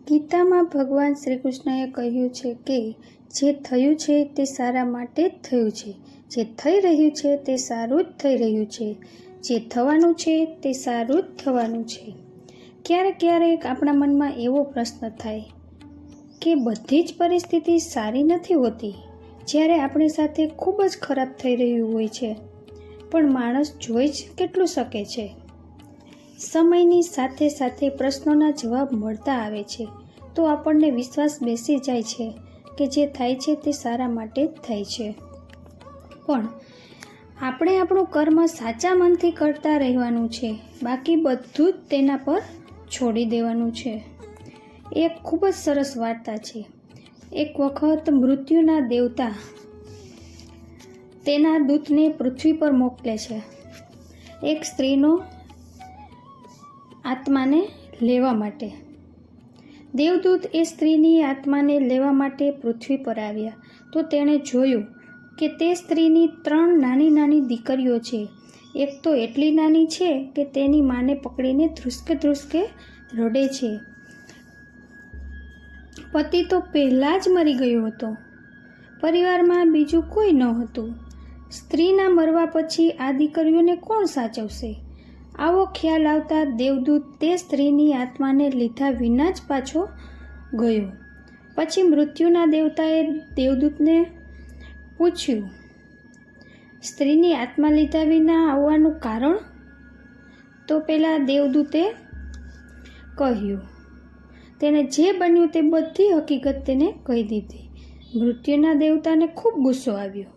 ગીતામાં ભગવાન શ્રી કૃષ્ણએ કહ્યું છે કે જે થયું છે તે સારા માટે જ થયું છે, જે થઈ રહ્યું છે તે સારું જ થઈ રહ્યું છે, જે થવાનું છે તે સારું જ થવાનું છે. ક્યારેક ક્યારેક આપણા મનમાં એવો પ્રશ્ન થાય કે બધી જ પરિસ્થિતિ સારી નથી હોતી. જ્યારે આપણી સાથે ખૂબ જ ખરાબ થઈ રહ્યું હોય છે, પણ માણસ જોઈ જ કેટલું શકે છે. સમયની સાથે સાથે પ્રશ્નોના જવાબ મળતા આવે છે, તો આપણને વિશ્વાસ બેસી જાય છે કે જે થાય છે તે સારા માટે જ થાય છે. પણ આપણે આપણું કર્મ સાચા મનથી કરતા રહેવાનું છે, બાકી બધું જ તેના પર છોડી દેવાનું છે. એક ખૂબ જ સરસ વાર્તા છે. એક વખત મૃત્યુના દેવતા તેના દૂતને પૃથ્વી પર મોકલે છે એક સ્ત્રીનો આત્માને લેવા માટે. દેવદૂત એ સ્ત્રીની આત્માને લેવા માટે પૃથ્વી પર આવ્યા તો તેણે જોયું કે તે સ્ત્રીની 3 નાની નાની દીકરીઓ છે. એક તો એટલી નાની છે કે તેની માને પકડીને ધ્રુસકે ધ્રુસકે રડે છે. પતિ તો પહેલાં જ મરી ગયો હતો. પરિવારમાં બીજું કોઈ ન હતું. સ્ત્રીના મરવા પછી આ દીકરીઓને કોણ સાચવશે? આવો ખ્યાલ આવતા દેવદૂત તે સ્ત્રીની આત્માને લીધા વિના જ પાછો ગયો. પછી મૃત્યુના દેવતાએ દેવદૂતને પૂછ્યું, સ્ત્રીની આત્મા લીધા વિના આવવાનું કારણ? તો પેલા દેવદૂતે કહ્યું, તેણે જે બન્યું તે બધી હકીકત તેને કહી દીધી. મૃત્યુના દેવતાને ખૂબ ગુસ્સો આવ્યો.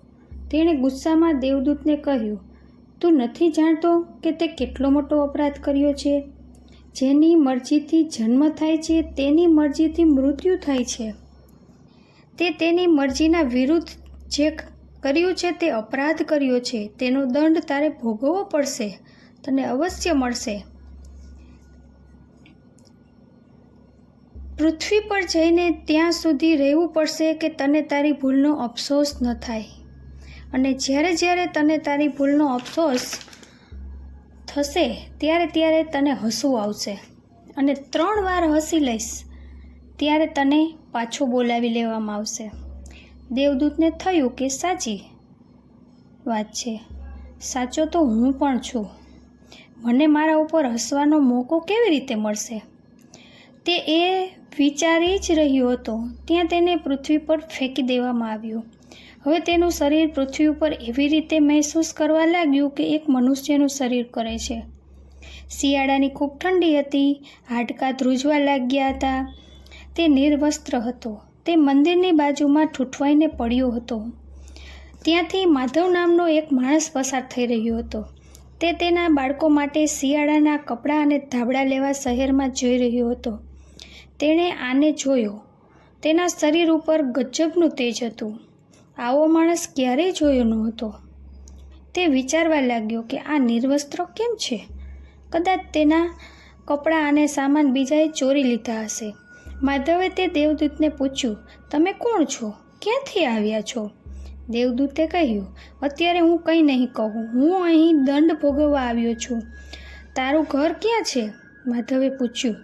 તેણે ગુસ્સામાં દેવદૂતને કહ્યું, તું નથી જાણતો કે તે કેટલો મોટો અપરાધ કર્યો છે? જેની મરજીથી જન્મ થાય છે તેની મરજીથી મૃત્યુ થાય છે. તે તેની મરજીના વિરુદ્ધ જે કર્યું છે તે અપરાધ કર્યો છે. તેનો દંડ તારે ભોગવવો પડશે, તને અવશ્ય મળશે. પૃથ્વી પર જઈને ત્યાં સુધી રહેવું પડશે કે તને તારી ભૂલનો અફસોસ ન થાય. અને જ્યારે જ્યારે તને તારી ભૂલનો અફસોસ થશે ત્યારે ત્યારે તને હસવું આવશે અને 3 વાર હસી લઈશ ત્યારે તને પાછો બોલાવી લેવામાં આવશે. દેવદૂતને થયું કે સાચી વાત છે, સાચો તો હું પણ છું. મને મારા ઉપર હસવાનો મોકો કેવી રીતે મળશે? તે એ વિચારી જ રહ્યો હતો ત્યાં તેને પૃથ્વી પર ફેંકી દેવામાં આવ્યો. હવે તેનું શરીર પૃથ્વી ઉપર એવી રીતે મહેસૂસ કરવા લાગ્યું કે એક મનુષ્યનું શરીર કરે છે. શિયાળાની ખૂબ ઠંડી હતી. હાડકાં ધ્રુજવા લાગ્યા હતા. તે નિર્વસ્ત્ર હતો. તે મંદિરની બાજુમાં ઠૂંઠવાઈને પડ્યો હતો. ત્યાંથી માધવ નામનો એક માણસ પસાર થઈ રહ્યો હતો. તે તેના બાળકો માટે શિયાળાના કપડાં અને ધાબળા લેવા શહેરમાં જઈ રહ્યો હતો. તેણે આને જોયો. તેના શરીર ઉપર ગજબનું તેજ હતું. આવો માણસ ક્યારેય જોયો ન હતો. તે વિચારવા લાગ્યો કે આ નિર્વસ્ત્ર કેમ છે? કદાચ તેના કપડાં અને સામાન બીજાએ ચોરી લીધા હશે. માધવે તે દેવદૂતને પૂછ્યું, તમે કોણ છો? ક્યાંથી આવ્યા છો? દેવદૂતે કહ્યું, અત્યારે હું કંઈ નહીં કહું. હું અહીં દંડ ભોગવવા આવ્યો છું. તારું ઘર ક્યાં છે? માધવે પૂછ્યું.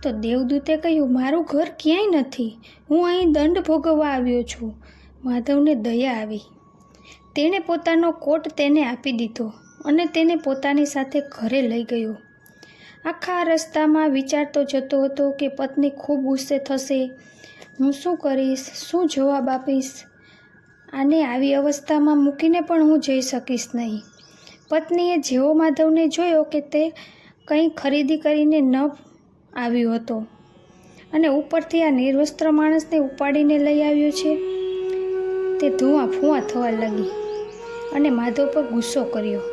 તો દેવદૂતે કહ્યું, મારું ઘર ક્યાંય નથી. હું અહીં દંડ ભોગવવા આવ્યો છું. માધવને દયા આવી. તેણે પોતાનો કોટ તેને આપી દીધો અને તેને પોતાની સાથે ઘરે લઈ ગયો. આખા રસ્તામાં વિચારતો જતો હતો કે પત્ની ખૂબ ગુસ્સે થશે. હું શું કરીશ? શું જવાબ આપીશ? આને આવી અવસ્થામાં મૂકીને પણ હું જઈ શકીશ નહીં. પત્નીએ જેવો માધવને જોયો કે તે કંઈ ખરીદી કરીને ન આવ્યો હતો અને ઉપરથી આ નિર્વસ્ત્ર માણસને ઉપાડીને લઈ આવ્યો છે, તે ધુઆં ફુઆં થવા લાગી અને માધવ પર ગુસ્સો કર્યો.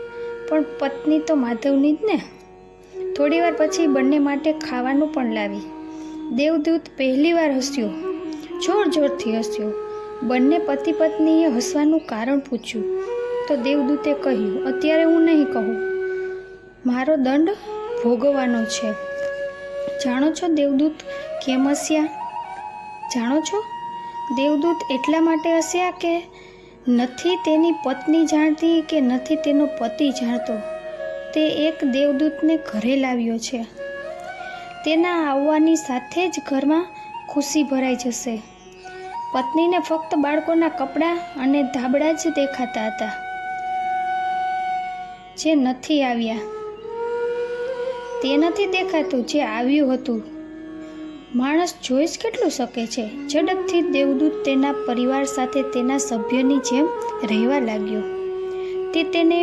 પણ પત્ની તો માધવની જ ને. થોડીવાર પછી બંને માટે ખાવાનું પણ લાવી. દેવદૂત પહેલીવાર હસ્યો, જોર જોરથી હસ્યો. બંને પતિ પત્નીએ હસવાનું કારણ પૂછ્યું તો દેવદૂતે કહ્યું, અત્યારે હું નહીં કહું, મારો દંડ ભોગવવાનો છે. જાણો છો દેવદૂત કેમ હસ્યા? જાણો છો? દેવદૂત એટલા માટે હસ્યા કે નથી તેની પત્ની જાણતી કે નથી તેનો પતિ જાણતો તે એક દેવદૂતને ઘરે લાવ્યો છે. તેના આવવાની સાથે જ ઘરમાં ખુશી ભરાઈ જશે. પત્નીને ફક્ત બાળકોના કપડાં અને ધાબળા જ દેખાતા હતા, જે નથી આવ્યા. તે નથી દેખાતું જે આવ્યું હતું. માણસ જોઈ જ કેટલું શકે છે. ઝડપથી દેવદૂત તેના પરિવાર સાથે તેના સભ્યની જેમ રહેવા લાગ્યો. તે તેને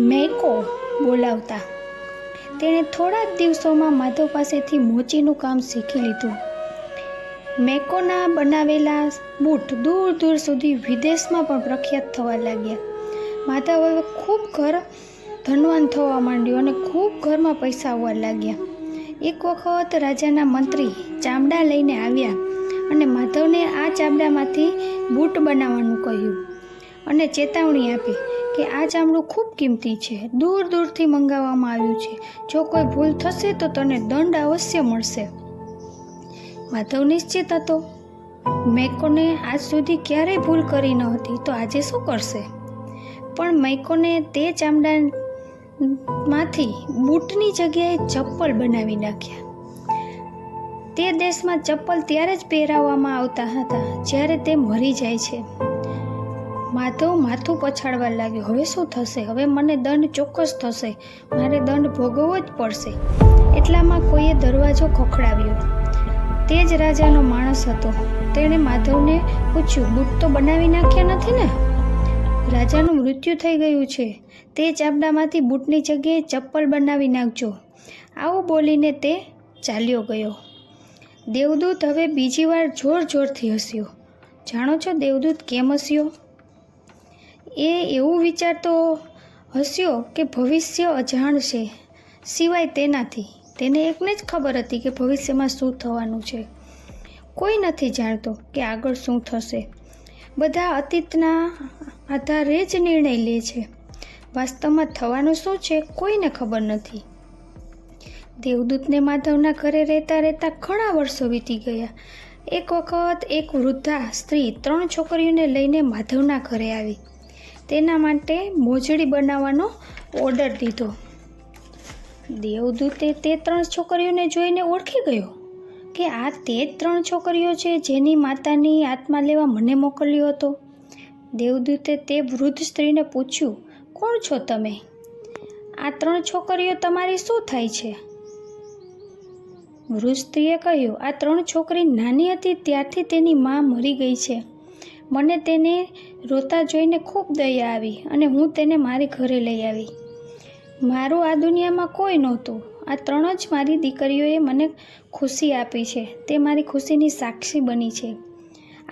મેકો બોલાવતા. તેણે થોડા જ દિવસોમાં માધવ પાસેથી મોચીનું કામ શીખી લીધું. મેકોના બનાવેલા બૂટ દૂર દૂર સુધી વિદેશમાં પણ પ્રખ્યાત થવા લાગ્યા. માધવ હવે ખૂબ ધનવાન થવા માંડ્યો અને ખૂબ ઘરમાં પૈસા આવવા લાગ્યા. એક વખત રાજાના મંત્રી ચામડા લઈને આવ્યા અને માધવને આ ચામડામાંથી બૂટ બનાવવાનું કહ્યું અને ચેતવણી આપી કે આ ચામડું ખૂબ કિંમતી છે, દૂર દૂરથી મંગાવવામાં આવ્યું છે. જો કોઈ ભૂલ થશે તો તને દંડ અવશ્ય મળશે. માધવ નિશ્ચિત હતો. મેકોને આજ સુધી ક્યારેય ભૂલ કરી ન હતી, તો આજે શું કરશે? પણ મેકોને તે ચામડામાંથી બૂટની જગ્યાએ ચપ્પલ બનાવી નાખ્યા. તે દેશમાં ચપ્પલ ત્યારે જ પહેરાવવામાં આવતા હતા જ્યારે તે મરી જાય છે. માધવ માથું પછાડવા લાગ્યો. હવે શું થશે? હવે મને દંડ ચોક્કસ થશે, મારે દંડ ભોગવવો જ પડશે. એટલામાં કોઈએ દરવાજો ખખડાવ્યો. તે જ રાજાનો માણસ હતો. તેણે માધવને પૂછ્યું, બૂટ તો બનાવી નાખ્યા નથી ને? રાજાનું મૃત્યુ થઈ ગયું છે. તે ચામડામાંથી બૂટની જગ્યાએ ચપ્પલ બનાવી નાખજો. આવું બોલીને તે ચાલ્યો ગયો. દેવદૂત હવે બીજી વાર જોર જોરથી હસ્યો. જાણો છો દેવદૂત કેમ હસ્યો? એ એવું વિચારતો હસ્યો કે ભવિષ્ય અજાણ છે, સિવાય તેનાથી. તેને એકને જ ખબર હતી કે ભવિષ્યમાં શું થવાનું છે. કોઈ નથી જાણતો કે આગળ શું થશે. બધા અતીતના આધારે જ નિર્ણય લે છે. વાસ્તવમાં થવાનું શું છે કોઈને ખબર નથી. દેવદૂતને માધવના ઘરે રહેતા રહેતા ઘણા વર્ષો વીતી ગયા. એક વખત એક વૃદ્ધા સ્ત્રી 3 છોકરીઓને લઈને માધવના ઘરે આવી. તેના માટે મોજડી બનાવવાનો ઓર્ડર દીધો. દેવદૂતે તે 3 છોકરીઓને જોઈને ઓળખી ગયો કે આ તે જ 3 છોકરીઓ છે જેની માતાની આત્મા લેવા મને મોકલ્યો હતો. દેવદૂતે તે વૃદ્ધ સ્ત્રીને પૂછ્યું, કોણ છો તમે? આ 3 છોકરીઓ તમારી શું થાય છે? વૃદ્ધ સ્ત્રીએ કહ્યું, આ 3 છોકરી નાની હતી ત્યારથી તેની માં મરી ગઈ છે. મને તેને રોતા જોઈને ખૂબ દયા આવી અને હું તેને મારી ઘરે લઈ આવી. મારું આ દુનિયામાં કોઈ નહોતું. આ 3 જ મારી દીકરીઓએ મને ખુશી આપી છે. તે મારી ખુશીની સાક્ષી બની છે.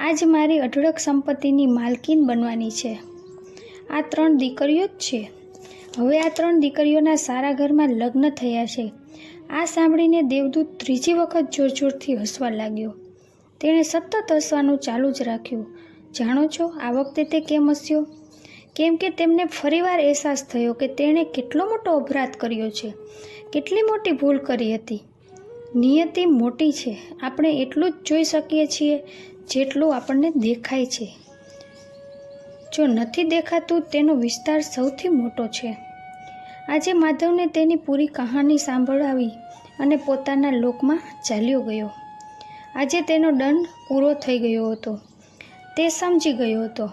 આજ મારી અઢળક સંપત્તિની માલકીન બનવાની છે. આ 3 દીકરીઓ જ છે. હવે આ 3 દીકરીઓના સારા ઘરમાં લગ્ન થયા છે. આ સાંભળીને દેવદૂત ત્રીજી વખત જોરજોરથી હસવા લાગ્યો. તેણે સતત હસવાનું ચાલુ જ રાખ્યું. જાણો છો આ વખતે તે કેમ હસ્યો? કેમ કે તેમને ફરીવાર અહેસાસ થયો કે તેણે કેટલો મોટો અપરાધ કર્યો છે, કેટલી મોટી ભૂલ કરી હતી. નિયતિ મોટી છે. આપણે એટલું જ જોઈ શકીએ છીએ જેટલું આપણને દેખાય છે. જો નથી દેખાતું તેનો વિસ્તાર સૌથી મોટો છે. આજે માધવને તેની પૂરી કહાની સાંભળાવી અને પોતાના લોકમાં ચાલ્યો ગયો. આજે તેનો દંડ પૂરો થઈ ગયો હતો. તે સમજી ગયો હતો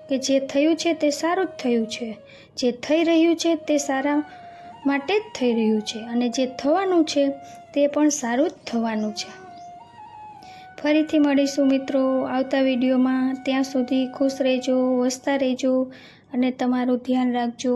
કે જે થયું છે તે સારું જ થયું છે. જે થઈ રહ્યું છે તે સારા માટે જ થઈ રહ્યું છે અને જે થવાનું છે તે પણ સારું જ થવાનું છે. ફરીથી મળીશું મિત્રો આવતા વિડીયોમાં. ત્યાં સુધી ખુશ રહેજો, વસતા રહેજો અને તમારું ધ્યાન રાખજો.